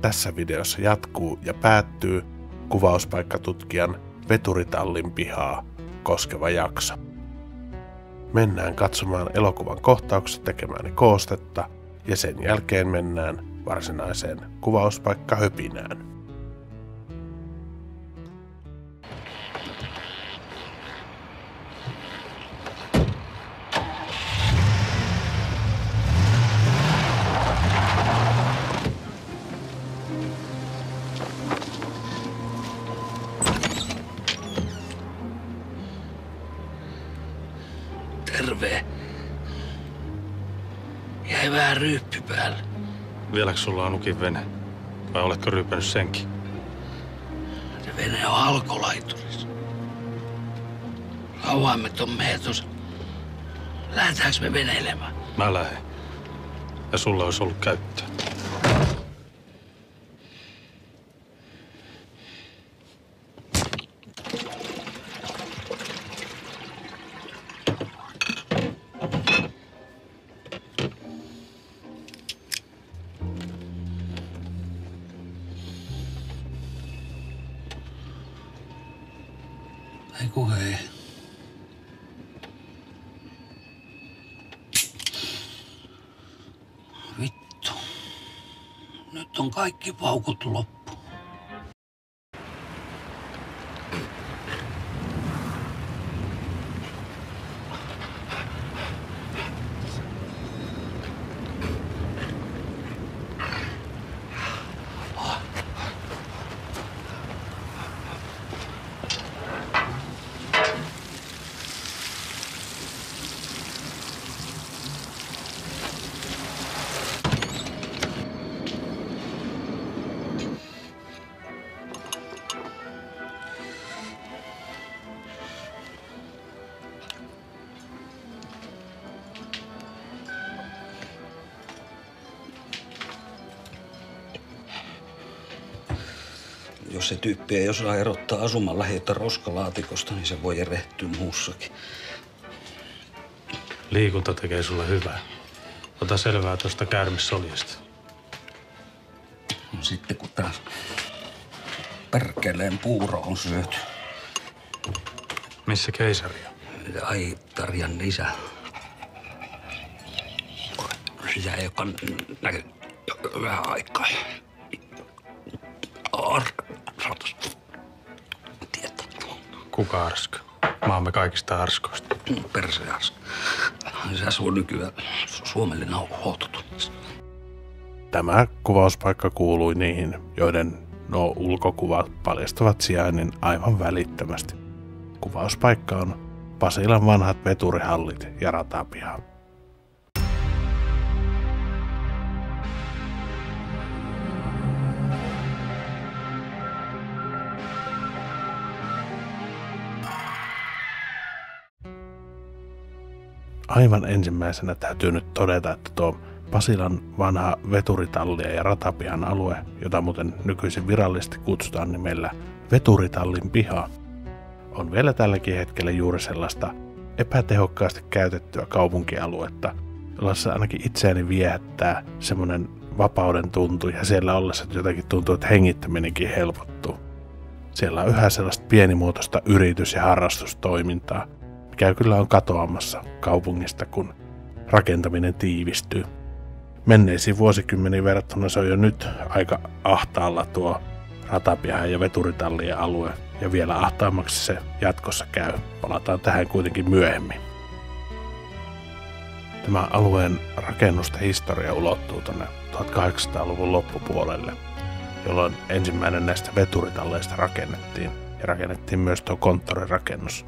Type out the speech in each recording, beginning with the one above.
tässä videossa jatkuu ja päättyy kuvauspaikkatutkijan veturitallin pihaa koskeva jakso. Mennään katsomaan elokuvan kohtaukset tekemääni koostetta ja sen jälkeen mennään varsinaiseen kuvauspaikkahöpinään. Terve. Jäi vähän ryyppy päälle. Vieläkö sulla on Nukin vene? Vai oletko ryypännyt senkin? Se vene on alkolaiturissa. Avaimet on meetossa. Lähdetäänkö me veneilemään? Mä lähden. Ja sulla olisi ollut käyttöä. Eiku hei. Vittu. Nyt on kaikki paukut loppu. Jos se tyyppi ei osaa erottaa asuman lähiötä roskalaatikosta, niin se voi erehtyä muussakin. Liikunta tekee sulle hyvää. Ota selvää tuosta käärmesoljesta. No sitten kun taas perkeleen puuro on syöty. Missä keisari on? Ai, Tarjan isä. Sitä ei olekaan näky vähän aikaa. Arskaus. Tietää. Kuka arska? Maamme kaikista arskoista. Persearska. Se asuu nykyään Suomelle huoltotunnissa. Tämä kuvauspaikka kuului niihin, joiden nuo ulkokuvat paljastavat sijainnin aivan välittömästi. Kuvauspaikka on Pasilan vanhat veturihallit ja ratapiha. Aivan ensimmäisenä täytyy nyt todeta, että tuo Pasilan vanha veturitalli ja ratapihan alue, jota muuten nykyisin virallisesti kutsutaan nimellä Veturitallin piha, on vielä tälläkin hetkellä juuri sellaista epätehokkaasti käytettyä kaupunkialuetta, jolla se ainakin itseäni viehättää semmoinen vapauden tuntu ja siellä ollessa jotenkin tuntuu, että hengittäminenkin helpottuu. Siellä on yhä sellaista pienimuotoista yritys- ja harrastustoimintaa, mikä kyllä on katoamassa kaupungista, kun rakentaminen tiivistyy. Menneisiin vuosikymmeniin verrattuna se on jo nyt aika ahtaalla tuo ratapiha ja veturitallien alue, ja vielä ahtaammaksi se jatkossa käy. Palataan tähän kuitenkin myöhemmin. Tämä alueen rakennusten historia ulottuu tuonne 1800-luvun loppupuolelle, jolloin ensimmäinen näistä veturitalleista rakennettiin, ja rakennettiin myös tuo konttorirakennus.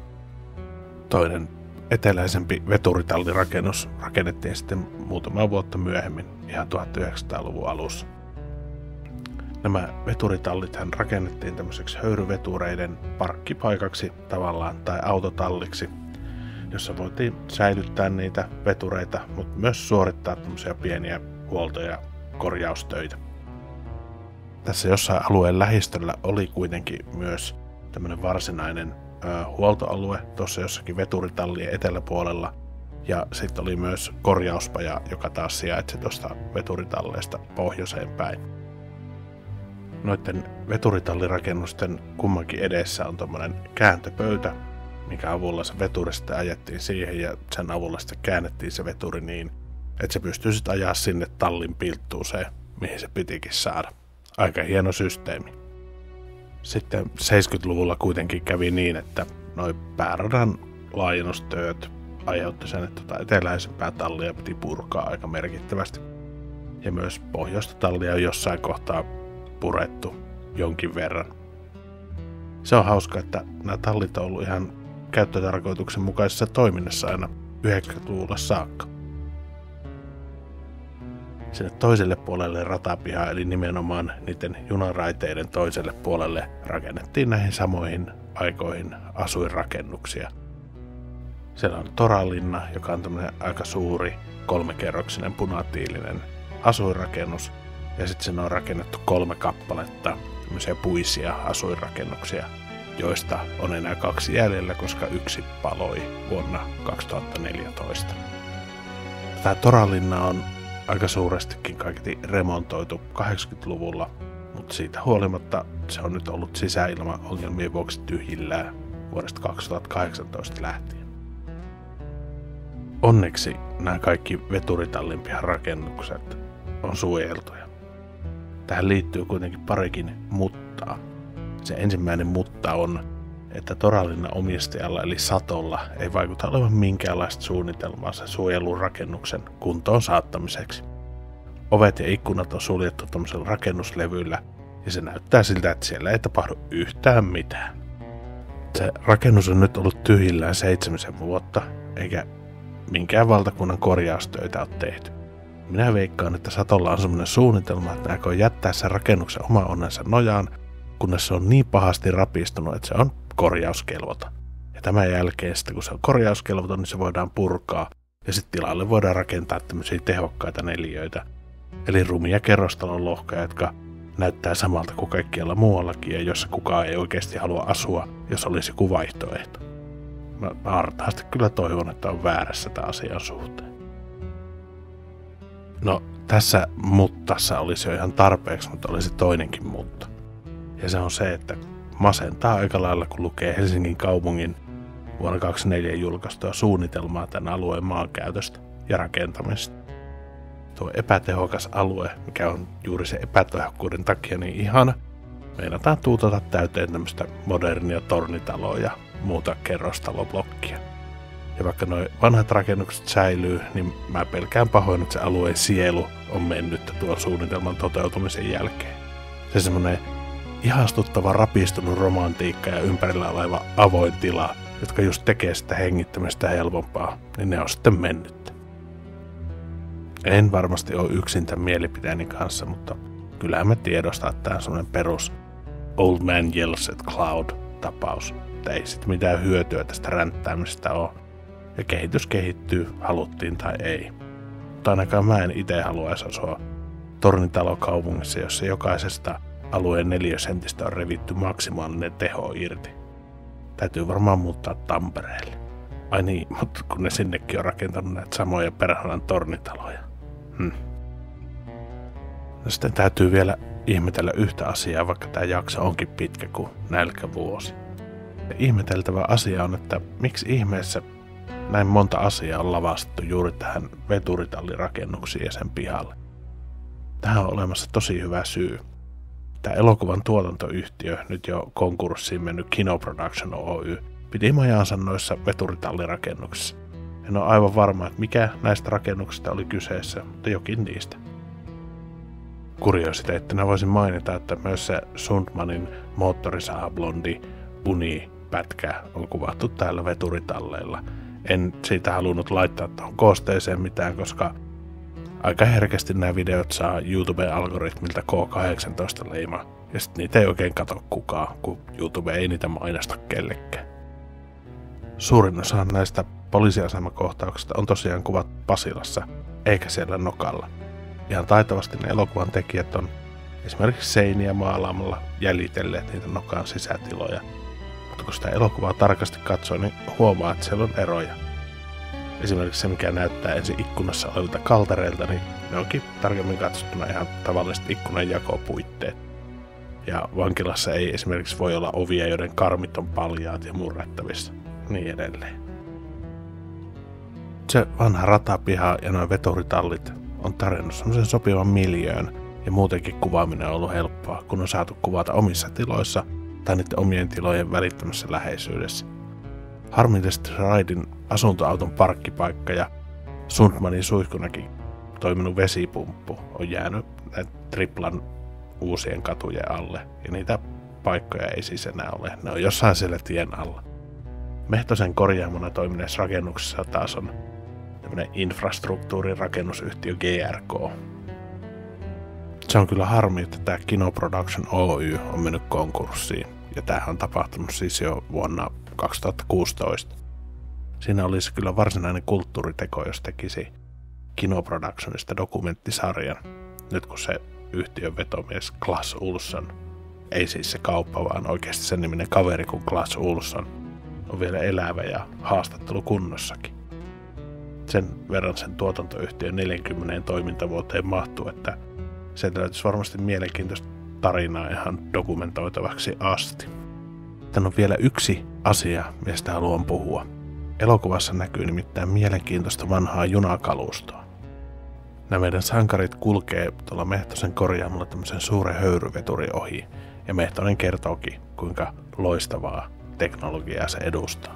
Toinen eteläisempi veturitallirakennus rakennettiin sitten muutamaa vuotta myöhemmin, ihan 1900-luvun alussa. Nämä veturitallithan rakennettiin tämmöiseksi höyryvetureiden parkkipaikaksi tavallaan tai autotalliksi, jossa voitiin säilyttää niitä vetureita, mutta myös suorittaa tämmöisiä pieniä huolto- ja korjaustöitä. Tässä jossain alueen lähistöllä oli kuitenkin myös tämmöinen varsinainen huoltoalue tuossa jossakin veturitallien eteläpuolella, ja sitten oli myös korjauspaja, joka taas sijaitsi tuosta veturitalleesta pohjoiseen päin. Noiden veturitallirakennusten kummankin edessä on tommonen kääntöpöytä, mikä avulla se veturi sitten ajettiin siihen ja sen avulla sitten käännettiin se veturi niin, että se pystyy sitten ajaa sinne tallin pilttuuseen, mihin se pitikin saada. Aika hieno systeemi. Sitten 70-luvulla kuitenkin kävi niin, että noi pääradan laajennustööt aiheutti sen, että eteläisempää tallia piti purkaa aika merkittävästi. Ja myös pohjoista tallia on jossain kohtaa purettu jonkin verran. Se on hauska, että nämä tallit on ollut ihan käyttötarkoituksen mukaisessa toiminnassa aina 90-luvulla saakka. Sinne toiselle puolelle ratapihaa, eli nimenomaan niiden junaraiteiden toiselle puolelle, rakennettiin näihin samoihin aikoihin asuinrakennuksia. Siellä on Toralinna, joka on tämmöinen aika suuri 3-kerroksinen punatiilinen asuinrakennus. Ja sitten sinne on rakennettu 3 kappaletta tämmöisiä puisia asuinrakennuksia, joista on enää 2 jäljellä, koska 1 paloi vuonna 2014. Tämä Toralinna on aika suurestikin kaiketi remontoitu 80-luvulla, mutta siitä huolimatta se on nyt ollut sisäilmaongelmien vuoksi tyhjillään vuodesta 2018 lähtien. Onneksi nämä kaikki veturitallin pihan rakennukset on suojeltuja. Tähän liittyy kuitenkin parikin muttaa. Se ensimmäinen mutta on, että Toralinnan omistajalla eli Satolla ei vaikuta olevan minkäänlaista suunnitelmaa sen suojelun rakennuksen kuntoon saattamiseksi. Ovet ja ikkunat on suljettu tommosella rakennuslevyllä ja se näyttää siltä, että siellä ei tapahdu yhtään mitään. Se rakennus on nyt ollut tyhjillään 7 vuotta eikä minkään valtakunnan korjaustöitä ole tehty. Minä veikkaan, että Satolla on semmoinen suunnitelma, että aikoo jättää sen rakennuksen oma onnensa nojaan, kunnes se on niin pahasti rapistunut, että se on korjauskelvoton. Ja tämän jälkeen sitten, kun se on korjauskelvoton, niin se voidaan purkaa ja sitten tilalle voidaan rakentaa tämmöisiä tehokkaita neliöitä. Eli rumia kerrostalon lohkoja, jotka näyttää samalta kuin kaikkialla muuallakin ja jossa kukaan ei oikeasti halua asua, jos olisi joku vaihtoehto. Mä hartaasti kyllä toivon, että on väärässä tämän asian suhteen. No, tässä muttassa olisi jo ihan tarpeeksi, mutta olisi toinenkin mutta. Ja se on se, että masentaa aika lailla, kun lukee Helsingin kaupungin vuonna 2024 julkaistua suunnitelmaa tämän alueen maankäytöstä ja rakentamista. Tuo epätehokas alue, mikä on juuri se epätehokkuuden takia niin ihana, meinataan tuutata täyteen tämmöistä modernia tornitaloa ja muuta kerrostaloblokkia. Ja vaikka nuo vanhat rakennukset säilyy, niin mä pelkään pahoin, että se alueen sielu on mennyt tuon suunnitelman toteutumisen jälkeen. Se semmoinen ihastuttava rapistunut romantiikka ja ympärillä oleva avoin tila, jotka just tekee sitä hengittämistä helpompaa, niin ne on sitten mennyt. En varmasti ole yksin tämän mielipiteeni kanssa, mutta kyllähän me tiedostaa, että tämä on semmoinen perus Old Man Yells at Cloud-tapaus. Että ei sitten mitään hyötyä tästä ränttäämisestä ole. Ja kehitys kehittyy, haluttiin tai ei. Mutta ainakaan mä en itse haluaisi asua tornitalokaupungissa, jossa jokaisesta alueen 4 sentistä on revitty maksimaalinen teho irti. Täytyy varmaan muuttaa Tampereelle. Ai niin, mutta kun ne sinnekin on rakentanut näitä samoja perhanan tornitaloja. No sitten täytyy vielä ihmetellä yhtä asiaa, vaikka tämä jakso onkin pitkä kuin nälkävuosi. Ja ihmeteltävä asia on, että miksi ihmeessä näin monta asiaa on lavastettu juuri tähän veturitallirakennuksiin ja sen pihalle. Tähän on olemassa tosi hyvä syy. Tämä elokuvan tuotantoyhtiö, nyt jo konkurssiin mennyt Kino Production Oy, piti majaansa noissa veturitallirakennuksissa. En ole aivan varma, että mikä näistä rakennuksista oli kyseessä, mutta jokin niistä. Kuriositeettina voisin mainita, että myös se Sundmanin moottorisahblondi Uni-pätkä on kuvattu täällä veturitalleilla. En siitä halunnut laittaa tuohon koosteeseen mitään, koska aika herkästi nämä videot saa YouTube-algoritmilta K18-leima, ja sitten niitä ei oikein katso kukaan, kun YouTube ei niitä mainosta kellekään. Suurin osa näistä poliisiasemakohtauksista on tosiaan kuvattu Pasilassa, eikä siellä Nokalla. Ihan taitavasti ne elokuvan tekijät on esimerkiksi seiniä maalaamalla jäljitelleet niitä Nokan sisätiloja. Mutta kun sitä elokuvaa tarkasti katsoo, niin huomaa, että siellä on eroja. Esimerkiksi se, mikä näyttää ensin ikkunassa olevilta kaltereilta, niin ne onkin tarkemmin katsottuna ihan tavalliset ikkunanjakopuitteet. Ja vankilassa ei esimerkiksi voi olla ovia, joiden karmit on paljaat ja murrettavissa. Niin edelleen. Se vanha ratapiha ja nuo veturitallit on tarjonnut semmoisen sopivan miljöön. Ja muutenkin kuvaaminen on ollut helppoa, kun on saatu kuvata omissa tiloissa tai niiden omien tilojen välittömässä läheisyydessä. Harmillisesti Raidin asuntoauton parkkipaikka ja Sundmanin suihkunakin toiminut vesipumppu on jäänyt triplan uusien katujen alle, ja niitä paikkoja ei siis enää ole. Ne on jossain siellä tien alla. Mehtosen korjaamona toimineessa rakennuksessa taas on tämmöinen infrastruktuurin rakennusyhtiö GRK. Se on kyllä harmi, että tämä Kino Production Oy on mennyt konkurssiin, ja tämähän on tapahtunut siis jo vuonna 2016. Siinä olisi kyllä varsinainen kulttuuriteko, jos tekisi Kino Productionista dokumenttisarjan, nyt kun se yhtiön vetomies Clas Ohlson, ei siis se kauppa, vaan oikeasti sen niminen kaveri kuin Clas Ohlson, on vielä elävä ja haastattelukunnossakin. Sen verran sen tuotantoyhtiön 40 toimintavuoteen mahtuu, että sieltä löytyisi varmasti mielenkiintoista tarinaa ihan dokumentoitavaksi asti. Tän on vielä yksi asia, mistä haluan puhua. Elokuvassa näkyy nimittäin mielenkiintoista vanhaa junakalustoa. Nämä meidän sankarit kulkee tuolla Mehtosen korjaamolla tämmöisen suuren höyryveturi ohi, ja Mehtonen kertookin, kuinka loistavaa teknologiaa se edustaa.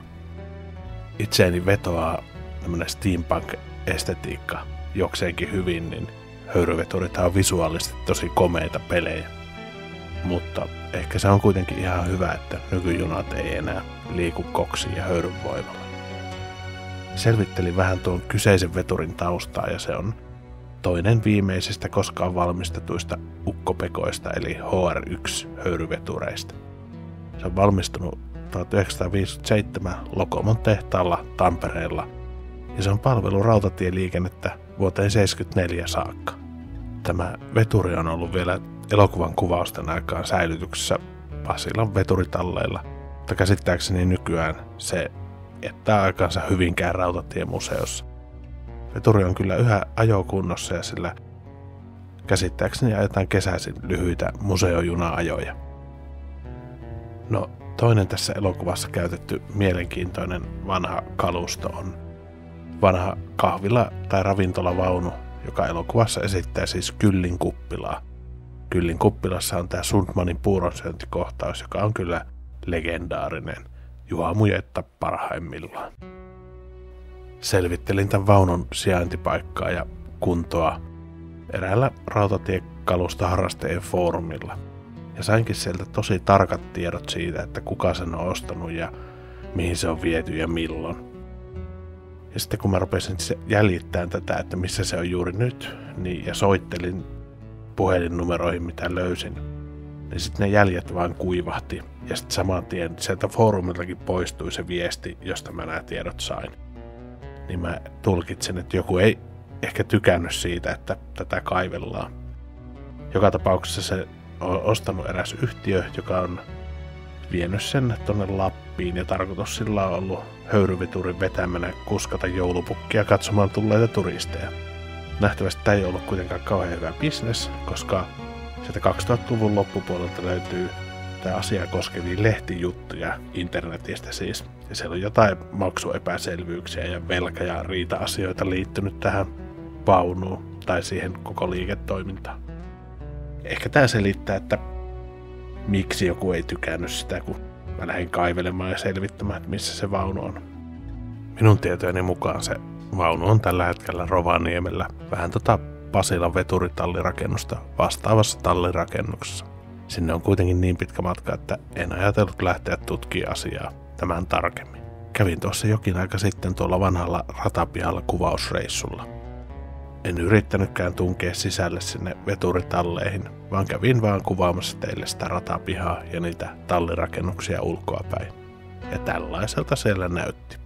Itseeni vetoaa tämmönen steampunk-estetiikka jokseenkin hyvin, niin höyryveturithan on visuaalisesti tosi komeita pelejä. Mutta ehkä se on kuitenkin ihan hyvä, että nykyjunat ei enää liiku koksiin ja höyryn voimalla. Selvittelin vähän tuon kyseisen veturin taustaa, ja se on toinen viimeisistä koskaan valmistetuista ukkopekoista eli HR1-höyryvetureista. Se on valmistunut 1957 Lokomon tehtaalla Tampereella, ja se on palvellut rautatieliikennettä vuoteen 1974 saakka. Tämä veturi on ollut vielä elokuvan kuvausten aikaan säilytyksessä Pasilan veturitalleilla, mutta käsittääkseni nykyään se jättää aikansa Hyvinkään rautatiemuseossa. Veturi on kyllä yhä ajokunnossa, ja sillä käsittääkseni ajetaan kesäisin lyhyitä museojuna-ajoja. No, toinen tässä elokuvassa käytetty mielenkiintoinen vanha kalusto on vanha kahvila- tai ravintolavaunu, joka elokuvassa esittää siis Kyllin kuppilaa. Kyllin kuppilassa on tämä Sundmanin puuronsyöntikohtaus, joka on kyllä legendaarinen. Juha Mujetta parhaimmillaan. Selvittelin tämän vaunun sijaintipaikkaa ja kuntoa eräällä rautatiekalustoharrastajien foorumilla. Ja sainkin sieltä tosi tarkat tiedot siitä, että kuka sen on ostanut ja mihin se on viety ja milloin. Ja sitten kun mä rupesin jäljittämään tätä, että missä se on juuri nyt, niin, ja soittelin puhelinnumeroihin, mitä löysin, niin sitten ne jäljet vaan kuivahti. Ja sitten saman tien sieltä foorumiltakin poistui se viesti, josta mä nämä tiedot sain. Niin mä tulkitsin, että joku ei ehkä tykännyt siitä, että tätä kaivellaan. Joka tapauksessa se on ostanut eräs yhtiö, joka on vienyt sen tonne Lappiin, ja tarkoitus sillä on ollut höyryveturin vetämänä kuskata joulupukkia katsomaan tulleita turisteja. Nähtävästi tämä ei ollut kuitenkaan kauhean hyvä bisnes, koska sieltä 2000-luvun loppupuolelta löytyy tämä asiaa koskevia lehtijuttuja internetistä siis. Ja siellä on jotain maksuepäselvyyksiä ja velka- ja riita-asioita liittynyt tähän vaunuun tai siihen koko liiketoimintaan. Ehkä tämä selittää, että miksi joku ei tykännyt sitä, kun mä lähdin kaivelemaan ja selvittämään, että missä se vaunu on. Minun tietojeni mukaan se vaunu on tällä hetkellä Rovaniemellä, vähän Pasilan veturitallirakennusta vastaavassa tallirakennuksessa. Sinne on kuitenkin niin pitkä matka, että en ajatellut lähteä tutkimaan asiaa tämän tarkemmin. Kävin tuossa jokin aika sitten tuolla vanhalla ratapihalla kuvausreissulla. En yrittänytkään tunkea sisälle sinne veturitalleihin, vaan kävin vaan kuvaamassa teille sitä ratapihaa ja niitä tallirakennuksia ulkoapäin. Ja tällaiselta siellä näytti.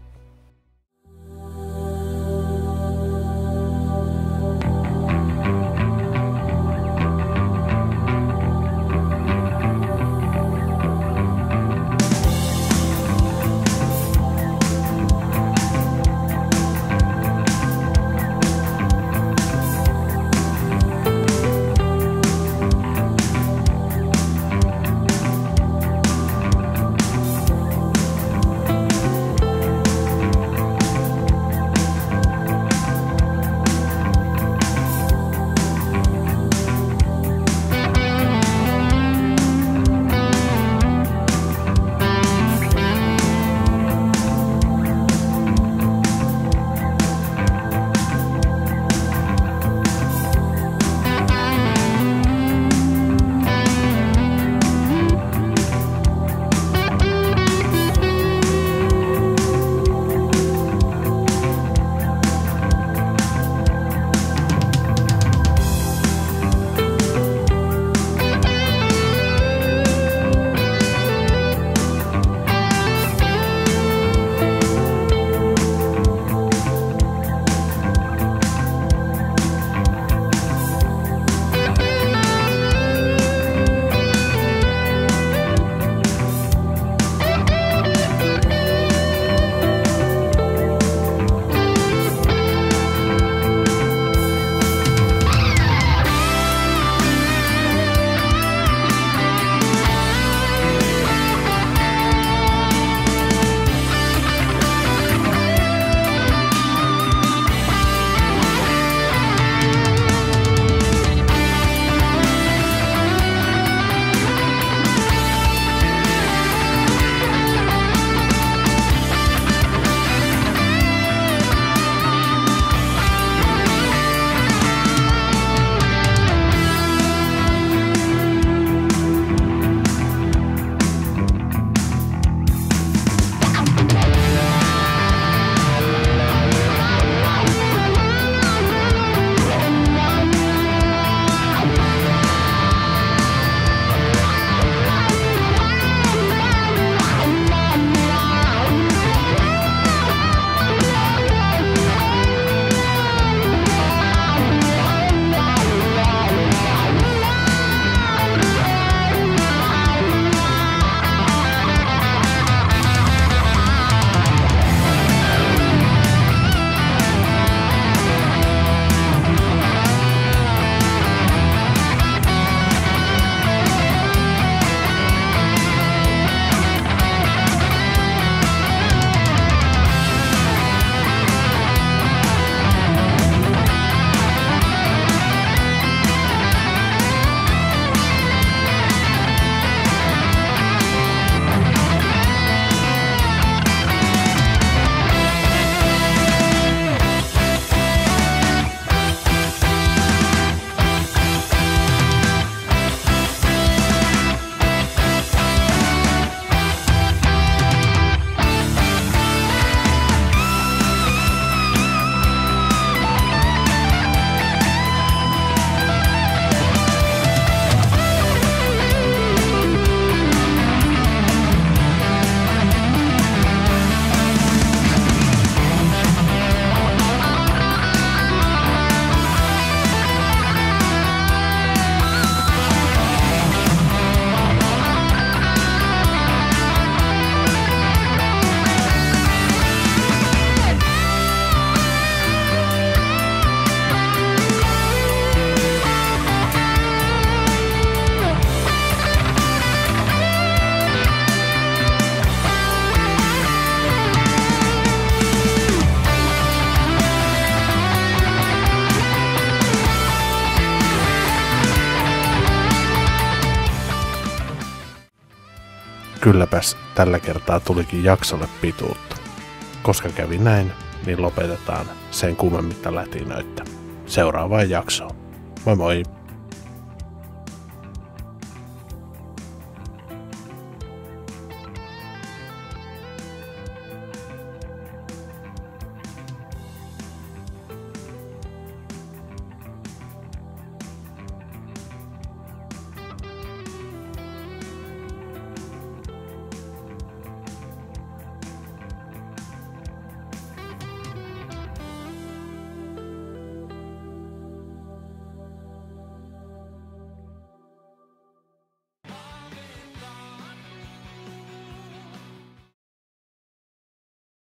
kylläpäs tällä kertaa tulikin jaksolle pituutta. Koska kävi näin, niin lopetetaan sen kummemmitta lätinöitä. Seuraavaan jaksoon. Moi moi!